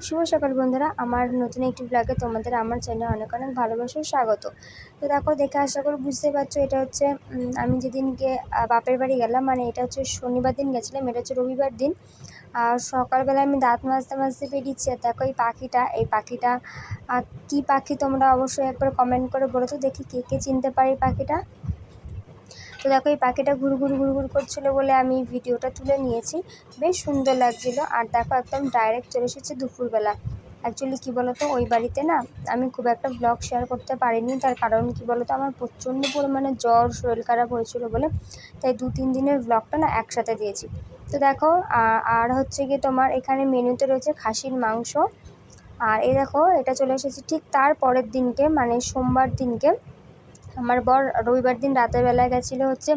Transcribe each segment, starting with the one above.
শুভ সকাল বন্ধুরা, আমার নতুন একটি ব্লগে তোমাদের আমার চ্যানেলে অনেক অনেক ভালোবাসা স্বাগত। তো দেখো, দেখে আশা করি বুঝতে পারছো এটা হচ্ছে আমি যেদিনকে বাপের বাড়ি গেলাম, মানে এটা হচ্ছে শনিবার দিন গেছিলাম, এটা হচ্ছে রবিবার দিন। আর সকালবেলা আমি দাঁত মাজতে মাজতে বেরিয়েছি। আর দেখো এই পাখিটা কী পাখি তোমরা অবশ্যই একবার কমেন্ট করে বলো তো দেখি কে কে চিনতে পারি পাখিটা। তো দেখো, এই পাখিটা ঘুরঘুর করছিলো বলে আমি ভিডিওটা তুলে নিয়েছি। বেশ সুন্দর লাগছিলো। আর দেখো, একদম ডাইরেক্ট চলে এসেছে দুপুরবেলা। অ্যাকচুয়ালি কী বলতো, ওই বাড়িতে না আমি খুব একটা ব্লগ শেয়ার করতে পারিনি। তার কারণ কী বলতো, আমার প্রচণ্ড পরিমাণে জ্বর, শরীর খারাপ হয়েছিল বলে তাই 2-3 দিনের ব্লগটা না একসাথে দিয়েছি। তো দেখো, আর হচ্ছে গিয়ে তোমার এখানে মেনুতে রয়েছে খাসির মাংস। আর এই দেখো, এটা চলে এসেছে ঠিক তার পরের দিনকে, মানে সোমবার দিনকে। আমার বর রবিবার দিন রাতের বেলায় গেছিলো হচ্ছে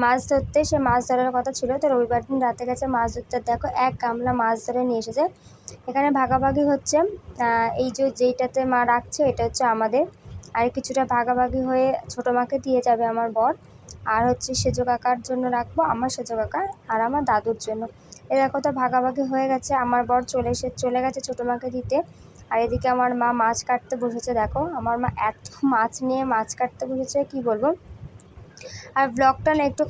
মাছ ধরতে। সে মাছ ধরার কথা ছিল, তো রবিবার দিন রাতে গেছে মাছ ধরতে। দেখো, এক গামলা মাছ ধরে নিয়ে এসেছে। এখানে ভাগাভাগি হচ্ছে। এই যেইটাতে মা রাখছে এটা হচ্ছে আমাদের, আর কিছুটা ভাগাভাগি হয়ে ছোটো মাকে দিয়ে যাবে আমার বর। আর হচ্ছে সেজো কাকার জন্য রাখবো, আমার সেজো কাকা আর আমার দাদুর জন্য। এ দেখো, তো ভাগাভাগি হয়ে গেছে। আমার বর চলে গেছে ছোটো মাকে দিতে। আর এদিকে আমার মা মাছ কাটতে বসেছে। দেখো, আমার মা এত মাছ নিয়ে মাছ কাটতে বসেছে, কি বলবো। আর ব্লগটা না একটু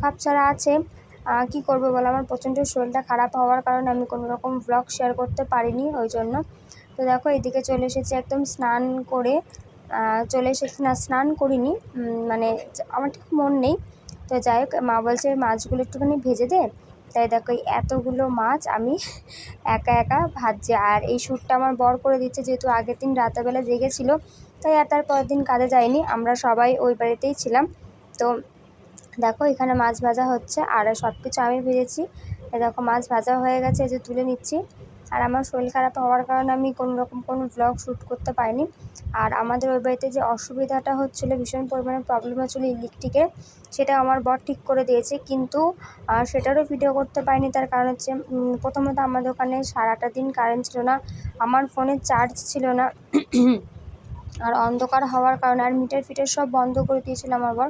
খাপছাড়া আছে। কি করবো বলো, আমার প্রচণ্ড শরীরটা খারাপ হওয়ার কারণে আমি কোনো রকম ব্লগ শেয়ার করতে পারিনি ওই জন্য। তো দেখো, এদিকে চলে এসেছি একদম স্নান করে। চলে এসেছি না, স্নান করিনি, মানে আমার ঠিক মন নেই। তো যাই হোক, মা বলছে মাছগুলো একটুখানি ভেজে দে। তাই দেখো, এই এতগুলো মাছ আমি একা একা ভাজছি। আর এই শ্যুটটা আমার বর করে দিচ্ছে, যেহেতু আগের দিন রাতেরবেলা জেগেছিল, তাই আর তার পরের দিন কাজে যায়নি। আমরা সবাই ওই বাড়িতেই ছিলাম। তো দেখো, এখানে মাছ ভাজা হচ্ছে আর সব কিছু আমি ভেজেছি। দেখো, মাছ ভাজা হয়ে গেছে, এই যে তুলে নিচ্ছি। আর আমার শরীর খারাপ হওয়ার কারণে আমি কোনো রকম কোনো ব্লগ শ্যুট করতে পারিনি। আর আমাদের ওই বাড়িতে যে অসুবিধাটা হচ্ছিলো, ভীষণ পরিমাণে প্রবলেম হচ্ছিলো ইলেকট্রিকের, সেটা আমার বর ঠিক করে দিয়েছে। কিন্তু সেটারও ভিডিও করতে পারিনি। তার কারণ হচ্ছে প্রথমত আমাদের ওখানে সারাটা দিন কারেন্ট ছিল না, আমার ফোনে চার্জ ছিল না। আর অন্ধকার হওয়ার কারণে, আর মিটার ফিটার সব বন্ধ করে দিয়েছিল আমার বর।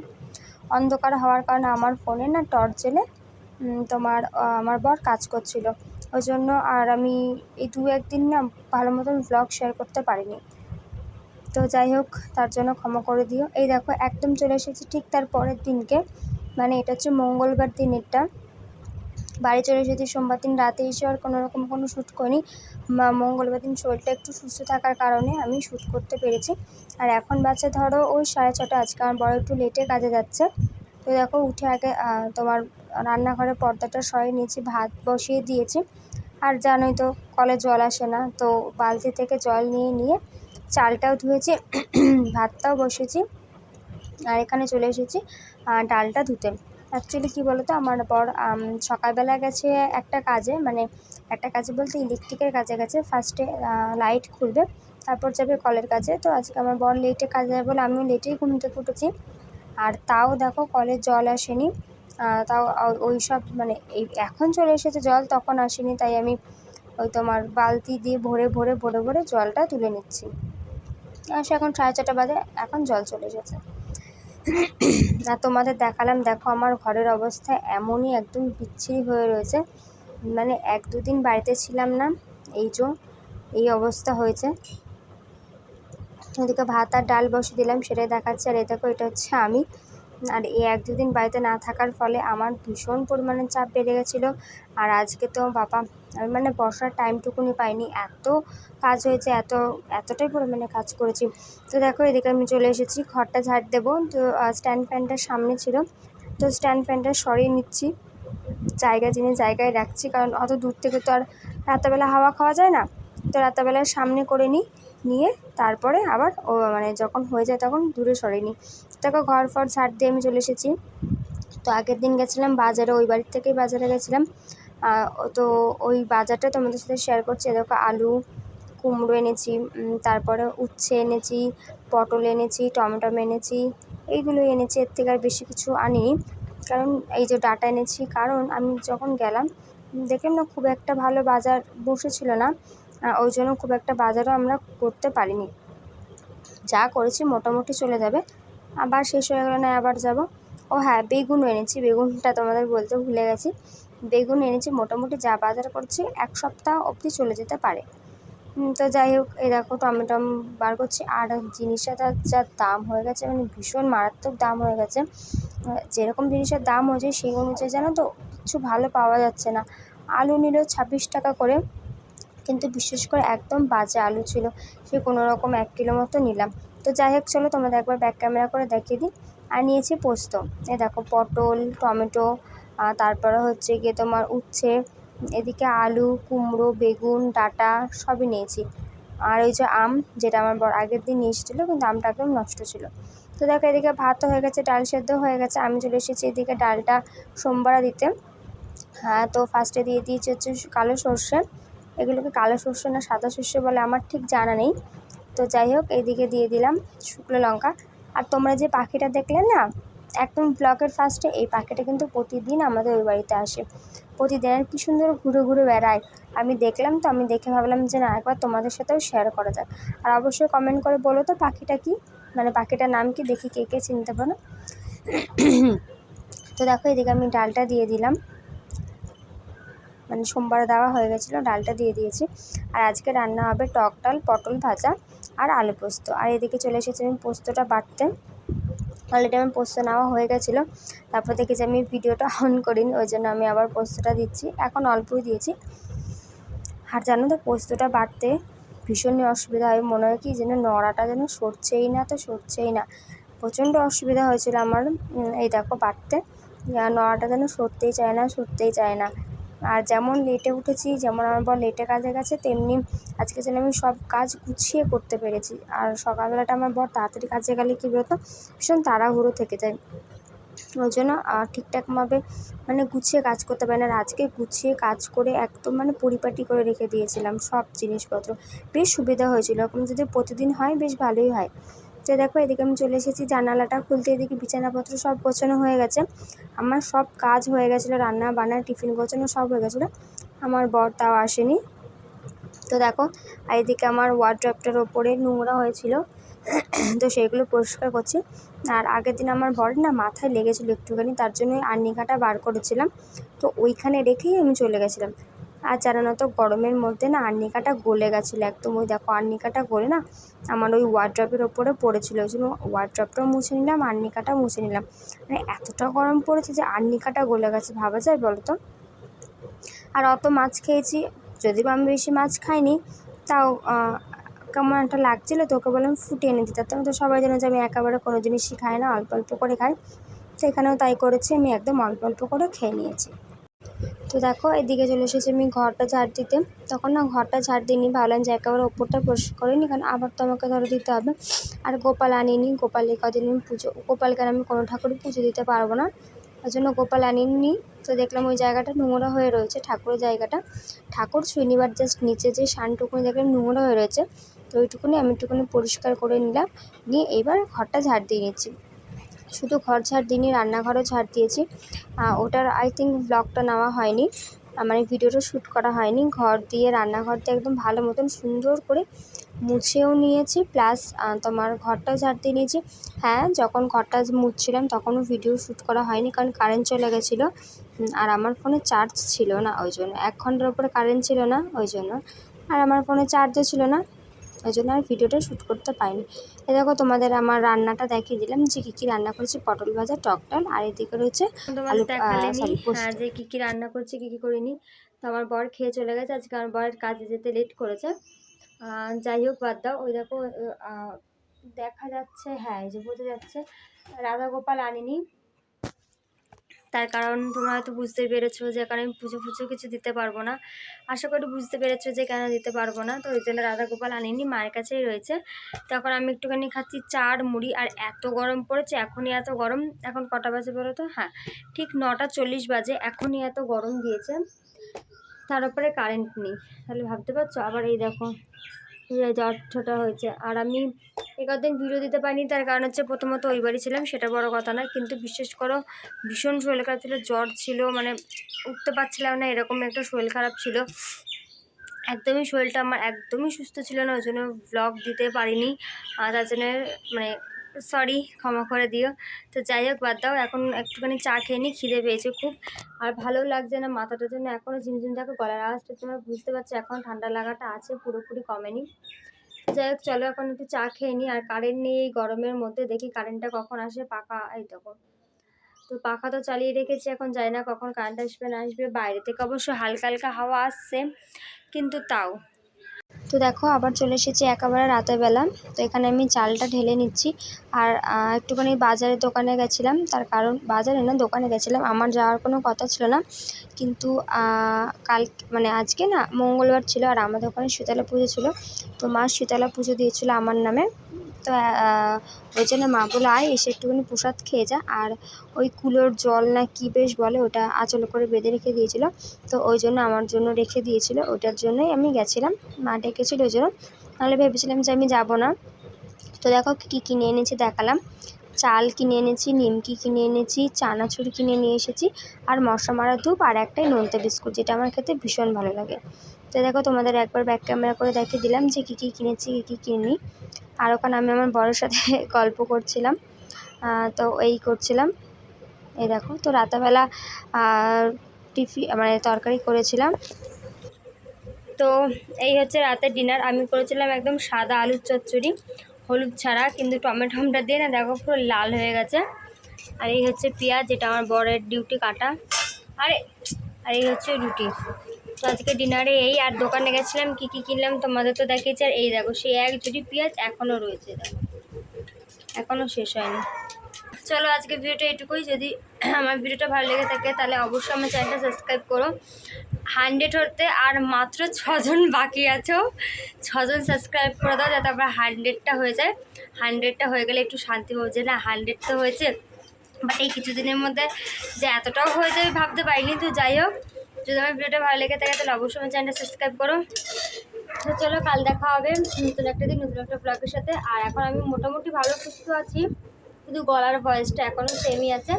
অন্ধকার হওয়ার কারণে আমার ফোনে না টর্চ জ্বেলে তোমার আমার বর কাজ করছিল। ওই জন্য আর আমি এই 2-1 দিন না ভালো মতন ব্লগ শেয়ার করতে পারিনি। তো যাই হোক, তার জন্য ক্ষমা করে দিও। এই দেখো, একদম চলে এসেছি ঠিক তার পরের দিনকে, মানে এটা হচ্ছে মঙ্গলবার দিন। এটা বাড়ি চলে এসেছি সোমবার দিন রাতে এসে, আর কোনো রকম কোনো শ্যুট করিনি। মঙ্গলবার দিন শরীরটা একটু সুস্থ থাকার কারণে আমি শ্যুট করতে পেরেছি। আর এখন বাজে ধরো ওই 6:30। আজকে আমার বড় একটু লেটে কাজে যাচ্ছে। তো দেখো, উঠে আগে তোমার রান্নাঘরের পর্দাটা সরিয়ে নিয়েছি, ভাত বসিয়ে দিয়েছি। আর জানোই তো, কলে জল আসে না, তো বালতি থেকে জল নিয়ে চালটাও ধুয়েছি, ভাতটাও বসিয়েছি। আর এখানে চলে এসেছি ডালটা ধুতে। অ্যাকচুয়ালি কী বলো তো, আমার বর সকালবেলা গেছে একটা কাজে, মানে একটা কাজে বলতে ইলেকট্রিকের কাজে গেছে। ফার্স্টে লাইট খুলবে, তারপর যাবে কলের কাজে। তো আজকে আমার বর লেটে কাজে যাবে বলে আমিও লেটেই ঘুম থেকে উঠেছি। আর তাও দেখো, কলের জল আসেনি। তাও ওই সব মানে এই এখন চলে এসেছে জল, তখন আসেনি। তাই আমি ওই তোমার বালতি দিয়ে ভরে জলটা তুলে নিচ্ছি। আর সে এখন 4:30 বাজে, এখন জল চলে এসেছে। আর তোমাদের দেখালাম, দেখো আমার ঘরের অবস্থা এমনই একদম বিচ্ছিরি হয়ে রয়েছে। মানে 1-2 দিন বাড়িতে ছিলাম না, এই অবস্থা হয়েছে। ওদিকে ভাত আর ডাল বসিয়ে দিলাম, সেটাই দেখাচ্ছি। আর এই দেখো, এটা হচ্ছে আমি। আর এই 1-2 দিন বাড়িতে না থাকার ফলে আমার ভীষণ পরিমাণে চাপ বেড়ে গেছিলো। আর আজকে তো বাবা, আমি মানে বসার টাইমটুকুনি পাইনি, এত কাজ হয়েছে, এতটাই পরিমাণে কাজ করেছি। তো দেখো, এদিকে আমি চলে এসেছি, ঘরটা ঝাড় দেবো। তো স্ট্যান্ড ফ্যানটা সামনে ছিল, তো স্ট্যান্ড ফ্যানটা সরিয়ে নিচ্ছি, জায়গায় রাখছি। কারণ অত দূর থেকে তো আর রাত্রেবেলা হাওয়া খাওয়া যায় না। তো রাত্রেবেলায় সামনে করে নিয়ে তারপরে আবার মানে যখন হয়ে যায় তখন দূরে সরিয়ে নিই। দেখো, ঘর ফর ঝাড় দিয়ে আমি চলে এসেছি। তো আগের দিন গেছিলাম বাজারে, ওই বাড়ির থেকেই বাজারে গেছিলাম। তো ওই বাজারটা তোমাদের সাথে শেয়ার করছি। দেখো, আলু, কুমড়ো এনেছি, তারপরে উচ্ছে এনেছি, পটল এনেছি, টমেটো এনেছি, এইগুলোই এনেছি। এর থেকে আর বেশি কিছু আনিনি। কারণ এই যে ডাঁটা এনেছি, কারণ আমি যখন গেলাম দেখলাম না খুব একটা ভালো বাজার বসেছিল না, ওই জন্য খুব একটা বাজারও আমরা করতে পারিনি। যা করেছি মোটামুটি চলে যাবে, আবার শেষ হয়ে গেলে না আবার যাব। ও হ্যাঁ, বেগুনও এনেছি, বেগুনটা তোমাদের বলতে ভুলে গেছি। বেগুন এনেছি, মোটামুটি যা বাজার করছি 1 সপ্তাহ অবধি চলে যেতে পারে। তো যাই হোক, এই দেখো টমেটো বার করছি। আর জিনিসটা যা দাম হয়ে গেছে, মানে ভীষণ মারাত্মক দাম হয়ে গেছে। যেরকম জিনিসের দাম হয়েছে সেই অনুযায়ী জানো তো কিছু ভালো পাওয়া যাচ্ছে না। আলু নিল 26 টাকা করে, কিন্তু বিশেষ করে একদম বাজে আলু ছিল। সে কোনো রকম 1 কিলো মতো নিলাম। তো যাই হোক, চলো তোমাদের একবার ব্যাক ক্যামেরা করে দেখিয়ে দিই। আর নিয়েছি পোস্ত। এই দেখো পটল, টমেটো, তারপরে হচ্ছে গিয়ে তোমার উচ্ছে, এদিকে আলু, কুমড়ো, বেগুন, ডাঁটা সবই নিয়েছি। আর ওই যে আম, যেটা আমার বর আগের দিন নিয়ে এসেছিলো, কিন্তু আমটা একদম নষ্ট ছিল। তো দেখো এদিকে ভাতও হয়ে গেছে, ডাল সেদ্ধ হয়ে গেছে। আমি চলে এসেছি এদিকে ডালটা সোমবারে দিতে। হ্যাঁ, তো ফার্স্টে দিয়ে দিয়েছি হচ্ছে কালো সর্ষে। এগুলোকে কালো সর্ষে না সাদা সর্ষে বলে আমার ঠিক জানা নেই। তো যাই হোক, এইদিকে দিয়ে দিলাম শুকনো লঙ্কা। আর তোমরা যে পাখিটা দেখলে না একদম ব্লগের ফার্স্টে, এই পাখিটা কিন্তু প্রতিদিন আমাদের ওই বাড়িতে আসে। প্রতিদিন আর কি সুন্দর ঘুরে ঘুরে বেড়ায়। আমি দেখলাম, তো আমি দেখে ভাবলাম যে না, একবার তোমাদের সাথেও শেয়ার করা যাক। আর অবশ্যই কমেন্ট করে বলো তো পাখিটা কি, মানে পাখিটার নাম কি, দেখি কে কে চিনতে পারো। তো দেখো এদিকে আমি ডালটা দিয়ে দিলাম, মানে সোমবারে দেওয়া হয়ে গেছিলো, ডালটা দিয়ে দিয়েছি। আর আজকে রান্না হবে টক ডাল, পটল ভাজা আর আলু পোস্ত। আর এদিকে চলে এসেছি আমি পোস্তটা বাটতে। অলরেডি আমার পোস্ত নেওয়া হয়ে গেছিলো। তারপর দেখেছি আমি ভিডিওটা অন করিনি, ওই জন্য আমি আবার পোস্তটা দিচ্ছি। এখন অল্পই দিয়েছি। আর জানো তো পোস্তটা বাটতে ভীষণই অসুবিধা হয়। মনে হয় কি যেন নড়াটা যেন সরছেই না, তো সরছেই না। প্রচণ্ড অসুবিধা হয়েছিল আমার এই দেখো বাটতে। নড়াটা যেন সরতেই চায় না, সরতেই চায় না। আর যেমন লেটে উঠেছি, যেমন আমার বর লেটে কাজে গেছে, তেমনি আজকে যেন আমি সব কাজ গুছিয়ে করতে পেরেছি। আর সকালবেলাটা আমার বর তাড়াতাড়ি কাজে গেলে কী বলতো, ভীষণ তাড়াহুড়ো থেকে যায়। ওই জন্য ঠিকঠাকভাবে মানে গুছিয়ে কাজ করতে পারি না। আর আজকে গুছিয়ে কাজ করে একদম মানে পরিপাটি করে রেখে দিয়েছিলাম সব জিনিসপত্র। বেশ সুবিধা হয়েছিল। এরকম যদি প্রতিদিন হয় বেশ ভালোই হয়। তো দেখো এদিকে আমি চলে এসেছি জানালাটা খুলতে। এদিকে বিছানাপত্র সব গোছানো হয়ে গেছে। আমার সব কাজ হয়ে গেছিলো, রান্না বান্না, টিফিন গোছানো সব হয়ে গেছিলো। আমার বর তাও আসেনি। তো দেখো, আর এদিকে আমার ওয়ার্ড্রপটার ওপরে নোংরা হয়েছিল, তো সেইগুলো পরিষ্কার করছি। আর আগের দিন আমার বরের না মাথায় লেগেছিলো একটুখানি, তার জন্য আর্নিকাটা বার করেছিলাম। তো ওইখানে রেখেই আমি চলে গেছিলাম। আর জানো না তো, গরমের মধ্যে না আর্নিকাটা গলে গেছিলো একদম। ওই দেখো আর্নিকাটা গলে না আমার ওই ওয়ার্ড্রপের ওপরে পড়েছিল। ওই জন্য ওয়ার্ড্রপটাও মুছে নিলাম, আর্নিকাটাও মুছে নিলাম। মানে এতটা গরম পড়েছে যে আর্নিকাটা গলে গেছে, ভাবা যায় বলো তো। আর অত মাছ খেয়েছি, যদি বা আমি বেশি মাছ খাইনি, তাও কেমন একটা লাগছিলো। তো ওকে বললাম ফুটিয়ে এনে দিতে। তো সবাই জানে যে আমি একেবারে কোনো জিনিসই খাই না, অল্প অল্প করে খাই। তো এখানেও তাই করেছি, আমি একদম অল্প অল্প করে খেয়ে নিয়েছি। তো দেখো এদিকে চলে এসেছি আমি ঘরটা ঝাড় দিতে। তখন না ঘরটা ঝাড় দিইনি, ভাবলাম যে একেবারে ওপরটা পরিষ্কার করে নিই, কারণ আবার তো আমাকে ধরে দিতে হবে। আর গোপাল আনিনি, গোপালের কদিন আমি পুজো, গোপালকে আমি কোনো ঠাকুরই পুজো দিতে পারবো না, ওই জন্য গোপাল আনিনি। তো দেখলাম ওই জায়গাটা নোংরা হয়ে রয়েছে, ঠাকুরের জায়গাটা। ঠাকুর শনিবার জাস্ট নিচে যে সানটুকুনি দেখলাম নোংরা হয়ে রয়েছে। তো ওইটুকুনি আমি একটুখানি পরিষ্কার করে নিলাম, নিয়ে এবার ঘরটা ঝাড় দিয়ে নিচ্ছি। শুধু ঘর ঝাড় দিইনি, রান্নাঘরও ঝাড় দিয়েছি। ওটার আই থিঙ্ক ব্লগটা নেওয়া হয়নি, মানে ভিডিওটা শ্যুট করা হয়নি। ঘর দিয়ে রান্নাঘর দিয়ে একদম ভালো মতন সুন্দর করে মুছেও নিয়েছি, প্লাস তোমার ঘরটাও ঝাড় দিয়ে নিয়েছি। হ্যাঁ, যখন ঘরটা মুছছিলাম তখনও ভিডিও শ্যুট করা হয়নি, কারণ কারেন্ট চলে গেছিলো। আর আমার ফোনে চার্জ ছিল না, ওই জন্য 1 ঘন্টার উপরে কারেন্ট ছিল না, ওই জন্য। আর আমার ফোনে চার্জও ছিল না, ওই জন্য আর ভিডিওটা শ্যুট করতে পারিনি। এ দেখো তোমাদের আমার রান্নাটা দেখিয়ে দিলাম যে কী কী রান্না করেছি। পটল ভাজা, টক ডাল, আর এদিকে রয়েছে আলু, সরি পোস্ত। যে কী কী রান্না করছি, কী কী করিনি। তো আমার বর খেয়ে চলে গেছে। আজকে আমার বর কাজে যেতে লেট করেছে। যাই হোক, বাদ দাও। ওই দেখো দেখা যাচ্ছে, হ্যাঁ এই যে বোঝা যাচ্ছে রাধা গোপাল আনিনি। তার কারণ তোমরা হয়তো বুঝতে পেরেছো যে কারণ আমি পুজো ফুজো কিছু দিতে পারবো না। আশা করি বুঝতে পেরেছো যে কেন দিতে পারবো না। তো ওই জন্য রাধা গোপাল আনিনি, মায়ের কাছেই রয়েছে। তখন আমি একটুখানি খাচ্ছি চার মুড়ি। আর এত গরম পড়েছে, এখনই এত গরম। এখন কটা বাজে বলো তো? হ্যাঁ, ঠিক 9:40 বাজে, এখনই এত গরম দিয়েছে। তার উপরে কারেন্ট নেই, তাহলে ভাবতে পারছো। আবার এই দেখো জ্বর ছোটা হয়েছে। আর আমি একদিন ভিডিও দিতে পারিনি, তার কারণ হচ্ছে প্রথমত ওই বাড়ি ছিলাম, সেটা বড় কথা না, কিন্তু বিশেষ করো ভীষণ শরীর খারাপ ছিল, জ্বর ছিল, মানে উঠতে পারছিলাম না, এরকম একটা শরীর খারাপ ছিল। একদমই শরীরটা আমার একদমই সুস্থ ছিল না, ওই জন্য ব্লগ দিতে পারিনি। আর তার জন্য মানে সরি, ক্ষমা করে দিও। তো যাই হোক, বাদ দাও। এখন একটুখানি চা খেয়ে নিই, খিদে পেয়েছে খুব, আর ভালো লাগছে না, মাথাটার জন্য এখনও ঝিমঝিম থাকে, গলার আওয়াজটা তোমরা বুঝতে পারছো, এখন ঠান্ডা লাগাটা আছে, পুরোপুরি কমেনি। তো যাই হোক, চলো এখন একটু চা খেয়ে নিই। আর কারেন্ট নেই এই গরমের মধ্যে, দেখি কারেন্টটা কখন আসে। পাখা এই তখন তো পাখা তো চালিয়ে রেখেছি, এখন যাই না কখন কারেন্ট আসবে না আসবে। বাইরে থেকে অবশ্য হালকা হালকা হাওয়া আসছে, কিন্তু তাও। তো দেখো, আবার চলে এসেছি একেবারে রাতের বেলা। তো এখানে আমি চালটা ঢেলে নিচ্ছি। আর একটুখানি বাজারের দোকানে গেছিলাম, তার কারণ বাজারে না, দোকানে গেছিলাম। আমার যাওয়ার কোনো কথা ছিল না, কিন্তু কাল মানে আজকে না মঙ্গলবার ছিল, আর আমাদের ওখানে শীতলা পুজো ছিল। তো মা শীতলা পুজো দিয়েছিল আমার নামে। তো ওই জন্য মা বলে, আয় এসে একটুখানি প্রসাদ খেয়ে যা। আর ওই কুলোর জল না কি বেশ বলে, ওটা আঁচল করে বেঁধে রেখে দিয়েছিল। তো ওই জন্য আমার জন্য রেখে দিয়েছিল, ওটার জন্যই আমি গেছিলাম। মা ডেকেছিল ওই জন্য, নাহলে ভেবেছিলাম যে আমি যাব না। তো দেখো কী কিনে এনেছি দেখালাম। চাল কিনে এনেছি, নিমকি কিনে এনেছি, চানাচুর কিনে নিয়ে এসেছি, আর মশলা মারা ধূপ, আর একটাই নোনতা বিস্কুট, যেটা আমার খেতে ভীষণ ভালো লাগে। তো দেখো, তোমাদের একবার ব্যাক ক্যামেরা করে দেখিয়ে দিলাম যে কী কী কিনেছি, কী কী কিনিনি। আর ওখানে আমি আমার বড়োর সাথে গল্প করছিলাম, তো এই করছিলাম। এই দেখো, তো রাতেরবেলা মানে তরকারি করেছিলাম। তো এই হচ্ছে রাতের ডিনার। আমি করেছিলাম একদম সাদা আলুর চচ্চড়ি, হলুদ ছাড়া, কিন্তু টমেটোমটা দিয়ে না দেখো পুরো লাল হয়ে গেছে। আর এই হচ্ছে পেঁয়াজ, যেটা আমার বরের ডিউটি কাটা। আর এই হচ্ছে রুটি। তো আজকে ডিনারে এই। আর দোকানে গেছিলাম, কী কী কিনলাম তোমাদের তো দেখিয়েছি। আর এই দেখো, সেই এক জুড়ি পেঁয়াজ এখনও রয়েছে, দেখো এখনও শেষ হয়নি। চলো আজকে ভিডিওটা এটুকুই। যদি আমার ভিডিওটা ভালো লেগে থাকে তাহলে অবশ্যই আমার চ্যানেলটা সাবস্ক্রাইব করো। 100 হতে আর মাত্র 6 জন বাকি আছো, 6 জন সাবস্ক্রাইব করে দাও, যাতে আবার 100টা হয়ে যায়। 100টা হয়ে গেলে একটু শান্তি পাবো, যে না 100 তো হয়েছে। বাট এই কিছুদিনের মধ্যে যে এতটাও হয়ে যাবে ভাবতে পারিনি। তো যাই হোক, যদি আমার ভিডিওটা ভালো লেগে থাকে তাহলে অবশ্যই আমার চ্যানেলটা সাবস্ক্রাইব করো। তো চলো, কাল দেখা হবে নতুন একটা দিন, নতুন একটা ব্লগের সাথে। আর এখন আমি মোটামুটি ভালো সুস্থ আছি, কিন্তু গলার ভয়েসটা এখনও সেমই আছে।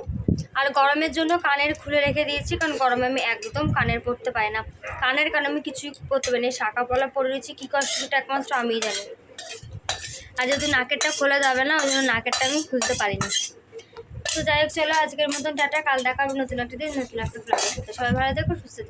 আর গরমের জন্য কানের খুলে রেখে দিয়েছি, কারণ গরমে আমি একদম কানের পরতে পারি না। কানের কারণে আমি কিছুই করতে পারি না, শাঁখা পলা পরে রয়েছি, কী কষ্ট সেটা একমাত্র আমিই জানি। আর যদি নাকেরটা খোলা যাবে না, ওই জন্য নাকেরটা আমি খুলতে পারিনি। তো যাই হোক, চলো আজকের মতন টাটা, কাল দেখা হবে নতুন একটা দিন, নতুন একটা ব্লগের সাথে। সবাই ভালো থেকো, সুস্থ থেকো।